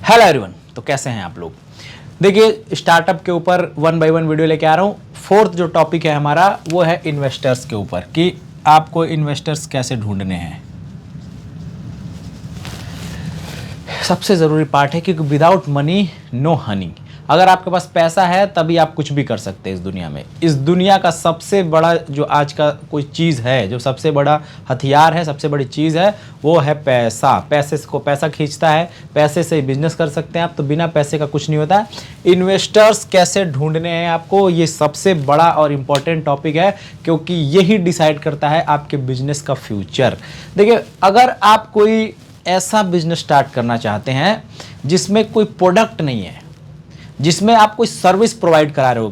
Hello everyone, तो कैसे हैं आप लोग। देखिए, स्टार्टअप के ऊपर 1 बाय 1 वीडियो लेके आ रहा हूँ। फोर्थ जो टॉपिक है हमारा वो है इन्वेस्टर्स के ऊपर कि आपको इन्वेस्टर्स कैसे ढूंढने हैं। सबसे ज़रूरी पार्ट है क्योंकि विदाउट मनी नो हनी। अगर आपके पास पैसा है तभी आप कुछ भी कर सकते हैं इस दुनिया में। इस दुनिया का सबसे बड़ा जो आज का कोई चीज़ है, जो सबसे बड़ा हथियार है, सबसे बड़ी चीज़ है, वो है पैसा। पैसे को पैसा खींचता है, पैसे से बिजनेस कर सकते हैं आप, तो बिना पैसे का कुछ नहीं होता है। इन्वेस्टर्स कैसे ढूंढने हैं आपको, ये सबसे बड़ा और इम्पॉर्टेंट टॉपिक है क्योंकि यही डिसाइड करता है आपके बिजनेस का फ्यूचर। देखिए, अगर आप कोई ऐसा बिजनेस स्टार्ट करना चाहते हैं जिसमें कोई प्रोडक्ट नहीं है, जिसमें आप कोई सर्विस प्रोवाइड करा रहे हो,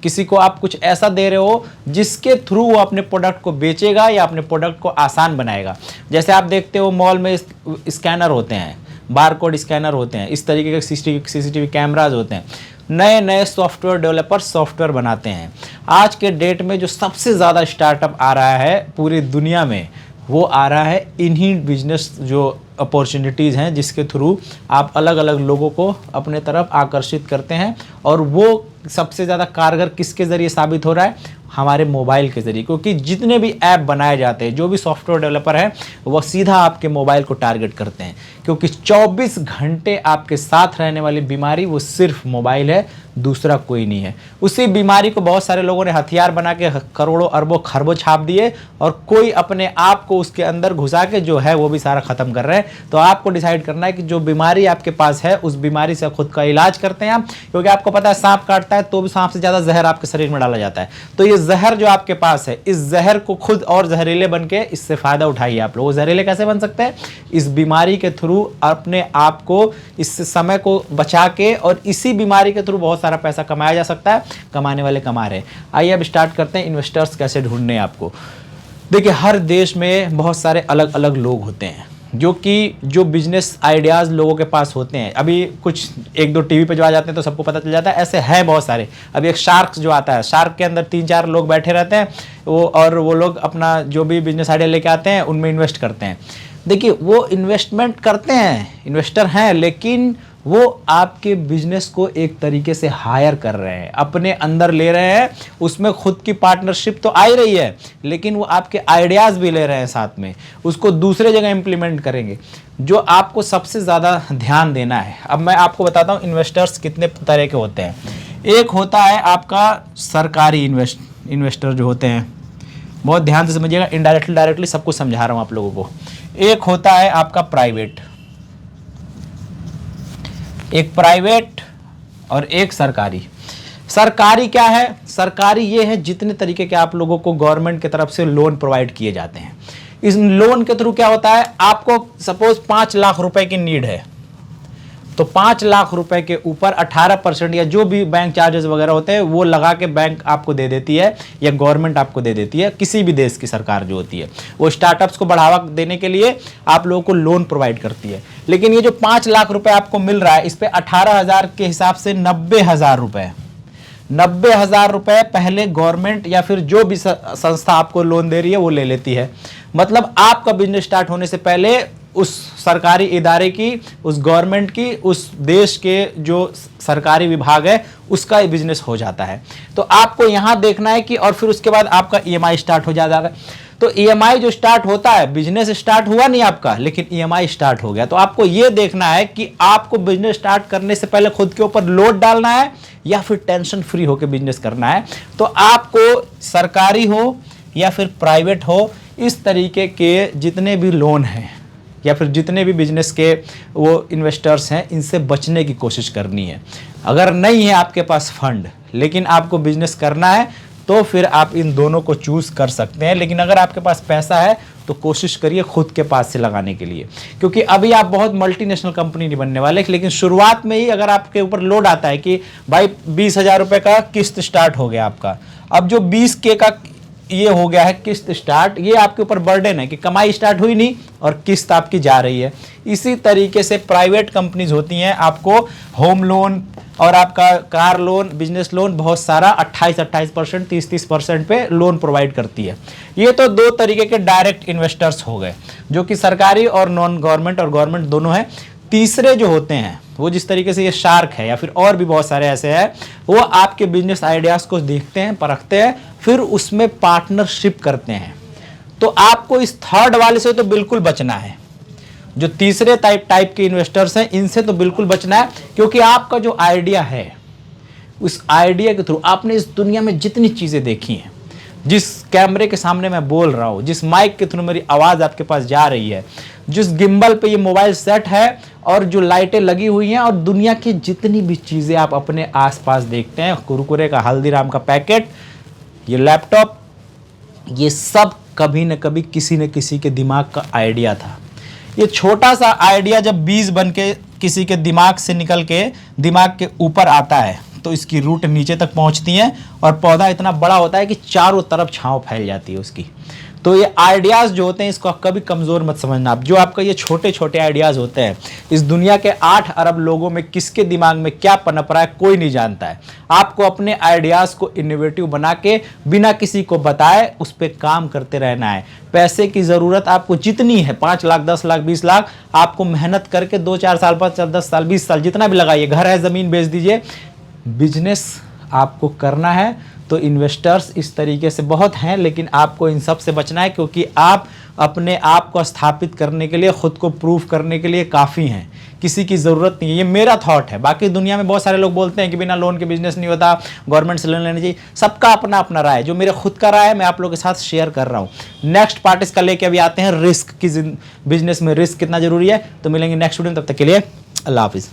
किसी को आप कुछ ऐसा दे रहे हो जिसके थ्रू वो अपने प्रोडक्ट को बेचेगा या अपने प्रोडक्ट को आसान बनाएगा। जैसे आप देखते हो मॉल में स्कैनर होते हैं, बारकोड स्कैनर होते हैं, इस तरीके के सीसीटीवी कैमराज होते हैं। नए नए सॉफ्टवेयर डेवलपर सॉफ्टवेयर बनाते हैं। आज के डेट में जो सबसे ज़्यादा स्टार्टअप आ रहा है पूरी दुनिया में, वो आ रहा है इन्हीं बिजनेस जो अपॉर्चुनिटीज़ हैं जिसके थ्रू आप अलग अलग लोगों को अपने तरफ आकर्षित करते हैं। और वो सबसे ज़्यादा कारगर किसके ज़रिए साबित हो रहा है? हमारे मोबाइल के ज़रिए, क्योंकि जितने भी ऐप बनाए जाते हैं, जो भी सॉफ्टवेयर डेवलपर हैं, वो सीधा आपके मोबाइल को टारगेट करते हैं क्योंकि 24 घंटे आपके साथ रहने वाली बीमारी वो सिर्फ मोबाइल है, दूसरा कोई नहीं है। उसी बीमारी को बहुत सारे लोगों ने हथियार बना के करोड़ों अरबों खरबों छाप दिए और कोई अपने आप को उसके अंदर घुसा के जो है वो भी सारा ख़त्म कर रहे हैं। तो आपको डिसाइड करना है कि जो बीमारी आपके पास है उस बीमारी से खुद का इलाज करते हैं आप, क्योंकि आपको पता है सांप काटता है तो भी सांप से ज़्यादा जहर आपके शरीर में डाला जाता है। तो ये जहर जो आपके पास है, इस जहर को खुद और जहरीले बन के इससे फ़ायदा उठाइए आप लोग। जहरीले कैसे बन सकते हैं? इस बीमारी के थ्रू अपने आप को, इस समय को बचा के, और इसी बीमारी के थ्रू बहुत सारा पैसा कमाया जा सकता है। कमाने वाले कमा रहे हैं। आइए अब स्टार्ट करते हैं इन्वेस्टर्स कैसे ढूंढने हैं आपको। देखिए, हर देश में बहुत सारे अलग अलग लोग होते हैं जो बिजनेस आइडियाज़ लोगों के पास होते हैं। अभी कुछ एक दो टीवी पे जो आ जाते हैं तो सबको पता चल जाता है, ऐसे हैं बहुत सारे। अभी एक शार्क जो आता है, शार्क के अंदर 3-4 लोग बैठे रहते हैं, वो लोग अपना जो भी बिजनेस आइडिया लेके आते हैं उनमें इन्वेस्ट करते हैं। देखिए, वो इन्वेस्टमेंट करते हैं, इन्वेस्टर हैं, लेकिन वो आपके बिजनेस को एक तरीके से हायर कर रहे हैं, अपने अंदर ले रहे हैं। उसमें खुद की पार्टनरशिप तो आ ही रही है, लेकिन वो आपके आइडियाज़ भी ले रहे हैं साथ में, उसको दूसरे जगह इंप्लीमेंट करेंगे। जो आपको सबसे ज़्यादा ध्यान देना है, अब मैं आपको बताता हूँ इन्वेस्टर्स कितने तरह के होते हैं। एक होता है आपका सरकारी इन्वेस्टर जो होते हैं, बहुत ध्यान से समझिएगा, इनडायरेक्टली डायरेक्टली सब कुछ समझा रहा हूँ आप लोगों को। एक होता है आपका प्राइवेट, एक प्राइवेट और एक सरकारी। सरकारी क्या है? सरकारी ये है जितने तरीके के आप लोगों को गवर्नमेंट की तरफ से लोन प्रोवाइड किए जाते हैं। इस लोन के थ्रू क्या होता है, आपको सपोज 5 लाख रुपए की नीड है, तो 5 लाख रुपए के ऊपर 18% या जो भी बैंक चार्जेस वगैरह होते हैं वो लगा के बैंक आपको दे देती है या गवर्नमेंट आपको दे देती है। किसी भी देश की सरकार जो होती है वो स्टार्टअप्स को बढ़ावा देने के लिए आप लोगों को लोन प्रोवाइड करती है। लेकिन ये जो 5 लाख रुपए आपको मिल रहा है, इस पे 18,000 के हिसाब से 90,000 रुपए, 90,000 रुपए पहले गवर्नमेंट या फिर जो भी संस्था आपको लोन दे रही है वो ले लेती है। मतलब आपका बिजनेस स्टार्ट होने से पहले उस सरकारी इदारे की, उस गवर्नमेंट की, उस देश के जो सरकारी विभाग है उसका बिजनेस हो जाता है। तो आपको यहां देखना है कि, और फिर उसके बाद आपका ईएमआई स्टार्ट हो जाता है। तो ईएमआई जो स्टार्ट होता है, बिजनेस स्टार्ट हुआ नहीं आपका, लेकिन ईएमआई स्टार्ट हो गया। तो आपको यह देखना है कि आपको बिजनेस स्टार्ट करने से पहले खुद के ऊपर लोड डालना है या फिर टेंशन फ्री होकर बिजनेस करना है। तो आपको सरकारी हो या फिर प्राइवेट हो, इस तरीके के जितने भी लोन हैं या फिर जितने भी बिजनेस के वो इन्वेस्टर्स हैं, इनसे बचने की कोशिश करनी है। अगर नहीं है आपके पास फंड लेकिन आपको बिजनेस करना है तो फिर आप इन दोनों को चूज़ कर सकते हैं। लेकिन अगर आपके पास पैसा है तो कोशिश करिए खुद के पास से लगाने के लिए, क्योंकि अभी आप बहुत मल्टीनेशनल कंपनी नहीं बनने वाले। लेकिन शुरुआत में ही अगर आपके ऊपर लोड आता है कि भाई 20,000 रुपये का किस्त स्टार्ट हो गया आपका, अब जो 20K का ये हो गया है किस्त स्टार्ट, ये आपके ऊपर बर्डन है कि कमाई स्टार्ट हुई नहीं और किस्त आपकी जा रही है। इसी तरीके से प्राइवेट कंपनीज होती हैं, आपको होम लोन और आपका कार लोन, बिजनेस लोन बहुत सारा 28% 30% पे लोन प्रोवाइड करती है। ये तो 2 तरीके के डायरेक्ट इन्वेस्टर्स हो गए, जो कि सरकारी और नॉन गवर्नमेंट और गवर्नमेंट दोनों है। तीसरे जो होते हैं वो जिस तरीके से ये शार्क है या फिर और भी बहुत सारे ऐसे हैं, वो आपके बिजनेस आइडियाज़ को देखते हैं, परखते हैं, फिर उसमें पार्टनरशिप करते हैं। तो आपको इस थर्ड वाले से तो बिल्कुल बचना है। जो तीसरे टाइप के इन्वेस्टर्स हैं इनसे तो बिल्कुल बचना है, क्योंकि आपका जो आइडिया है उस आइडिया के थ्रू आपने इस दुनिया में जितनी चीज़ें देखी हैं, जिस कैमरे के सामने मैं बोल रहा हूँ, जिस माइक के थ्रू मेरी आवाज़ आपके पास जा रही है, जिस गिम्बल पे ये मोबाइल सेट है और जो लाइटें लगी हुई हैं, और दुनिया की जितनी भी चीज़ें आप अपने आसपास देखते हैं, कुरकुरे का, हल्दीराम का पैकेट, ये लैपटॉप, ये सब कभी न कभी किसी न किसी के दिमाग का आइडिया था। ये छोटा सा आइडिया जब बीज बन के किसी के दिमाग से निकल के दिमाग के ऊपर आता है तो इसकी रूट नीचे तक पहुंचती है और पौधा इतना बड़ा होता है कि चारों तरफ छांव फैल जाती है उसकी। तो ये आइडियाज़ जो होते हैं इसको आप कभी कमज़ोर मत समझना। आप जो आपका ये छोटे छोटे आइडियाज़ होते हैं, इस दुनिया के 8 अरब लोगों में किसके दिमाग में क्या पनप रहा है कोई नहीं जानता है। आपको अपने आइडियाज़ को इनोवेटिव बना के बिना किसी को बताए उस पर काम करते रहना है। पैसे की ज़रूरत आपको जितनी है, 5 लाख, 10 लाख, 20 लाख, आपको मेहनत करके 2-4 साल, 5 साल, 10 साल, 20 साल जितना भी लगाइए, घर है, ज़मीन बेच दीजिए, बिजनेस आपको करना है। तो इन्वेस्टर्स इस तरीके से बहुत हैं, लेकिन आपको इन सब से बचना है, क्योंकि आप अपने आप को स्थापित करने के लिए, खुद को प्रूव करने के लिए काफ़ी हैं, किसी की ज़रूरत नहीं है। ये मेरा थॉट है। बाकी दुनिया में बहुत सारे लोग बोलते हैं कि बिना लोन के बिजनेस नहीं होता, गवर्नमेंट से लोन लेना चाहिए। सबका अपना अपना राय है। जो मेरे खुद का राय है मैं आप लोगों के साथ शेयर कर रहा हूँ। नेक्स्ट पार्ट इसका लेके अभी आते हैं, रिस्क की, बिजनेस में रिस्क कितना जरूरी है। तो मिलेंगे नेक्स्ट वीडियो में, तब तक के लिए अल्लाह हाफिज़।